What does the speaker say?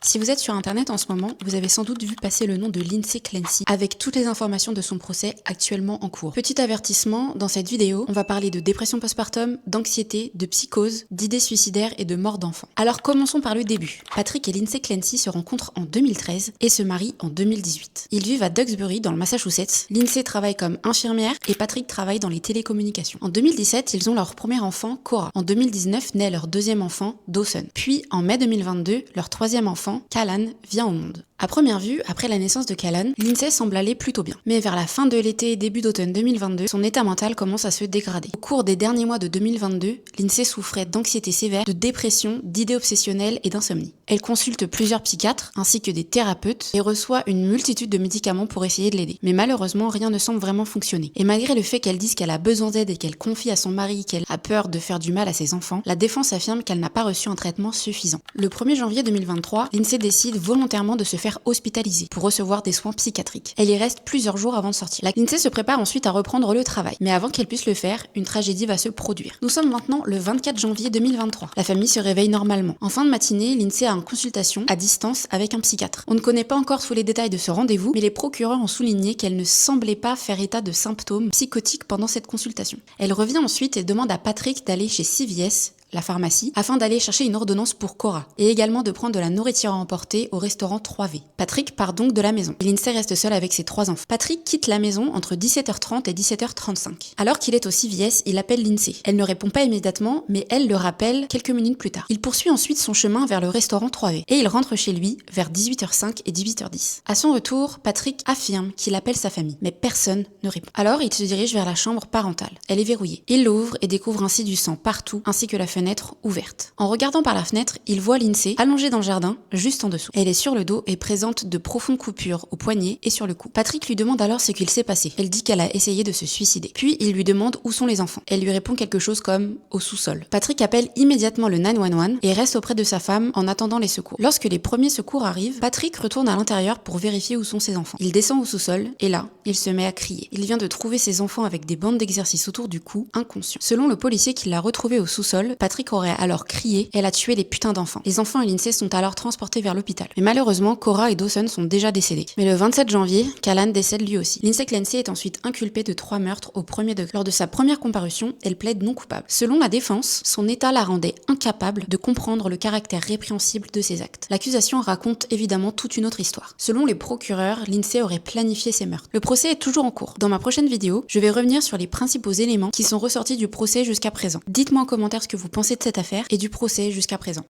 Si vous êtes sur internet en ce moment, vous avez sans doute vu passer le nom de Lindsay Clancy avec toutes les informations de son procès actuellement en cours. Petit avertissement, dans cette vidéo, on va parler de dépression postpartum, d'anxiété, de psychose, d'idées suicidaires et de mort d'enfants. Alors commençons par le début. Patrick et Lindsay Clancy se rencontrent en 2013 et se marient en 2018. Ils vivent à Duxbury dans le Massachusetts. Lindsay travaille comme infirmière et Patrick travaille dans les télécommunications. En 2017, ils ont leur premier enfant, Cora. En 2019 naît leur deuxième enfant, Dawson. Puis en mai 2022, leur troisième enfant, Callan, vient au monde. À première vue, après la naissance de Callan, Lindsay semble aller plutôt bien. Mais vers la fin de l'été et début d'automne 2022, son état mental commence à se dégrader. Au cours des derniers mois de 2022, Lindsay souffrait d'anxiété sévère, de dépression, d'idées obsessionnelles et d'insomnie. Elle consulte plusieurs psychiatres ainsi que des thérapeutes et reçoit une multitude de médicaments pour essayer de l'aider. Mais malheureusement, rien ne semble vraiment fonctionner. Et malgré le fait qu'elle dise qu'elle a besoin d'aide et qu'elle confie à son mari qu'elle a peur de faire du mal à ses enfants, la défense affirme qu'elle n'a pas reçu un traitement suffisant. Le 1er janvier 2023, Lindsay décide volontairement de se faire hospitaliser pour recevoir des soins psychiatriques. Elle y reste plusieurs jours avant de sortir. La Lindsay se prépare ensuite à reprendre le travail. Mais avant qu'elle puisse le faire, une tragédie va se produire. Nous sommes maintenant le 24 janvier 2023. La famille se réveille normalement. En fin de matinée, Lindsay a une consultation à distance avec un psychiatre. On ne connaît pas encore tous les détails de ce rendez-vous, mais les procureurs ont souligné qu'elle ne semblait pas faire état de symptômes psychotiques pendant cette consultation. Elle revient ensuite et demande à Patrick d'aller chez CVS, la pharmacie, afin d'aller chercher une ordonnance pour Cora, et également de prendre de la nourriture à emporter au restaurant 3V. Patrick part donc de la maison, et Lindsay reste seule avec ses 3 enfants. Patrick quitte la maison entre 17h30 et 17h35. Alors qu'il est au CVS, il appelle Lindsay. Elle ne répond pas immédiatement, mais elle le rappelle quelques minutes plus tard. Il poursuit ensuite son chemin vers le restaurant 3V, et il rentre chez lui vers 18h05 et 18h10. À son retour, Patrick affirme qu'il appelle sa famille, mais personne ne répond. Alors il se dirige vers la chambre parentale. Elle est verrouillée. Il l'ouvre et découvre ainsi du sang partout, ainsi que la fenêtre ouverte. En regardant par la fenêtre, il voit Lindsay allongée dans le jardin, juste en dessous. Elle est sur le dos et présente de profondes coupures au poignet et sur le cou. Patrick lui demande alors ce qu'il s'est passé. Elle dit qu'elle a essayé de se suicider. Puis il lui demande où sont les enfants. Elle lui répond quelque chose comme au sous-sol. Patrick appelle immédiatement le 911 et reste auprès de sa femme en attendant les secours. Lorsque les premiers secours arrivent, Patrick retourne à l'intérieur pour vérifier où sont ses enfants. Il descend au sous-sol et là, il se met à crier. Il vient de trouver ses enfants avec des bandes d'exercice autour du cou, inconscients. Selon le policier qui l'a retrouvé au sous-sol, Patrick aurait alors crié « Elle a tué les putains d'enfants ». Les enfants et Lindsay sont alors transportés vers l'hôpital. Mais malheureusement, Cora et Dawson sont déjà décédés. Mais le 27 janvier, Callan décède lui aussi. Lindsay Clancy est ensuite inculpée de 3 meurtres au premier degré. Lors de sa première comparution, elle plaide non coupable. Selon la défense, son état la rendait incapable de comprendre le caractère répréhensible de ses actes. L'accusation raconte évidemment toute une autre histoire. Selon les procureurs, Lindsay aurait planifié ses meurtres. Le procès est toujours en cours. Dans ma prochaine vidéo, je vais revenir sur les principaux éléments qui sont ressortis du procès jusqu'à présent. Dites-moi en commentaire ce que vous pensez de cette affaire et du procès jusqu'à présent.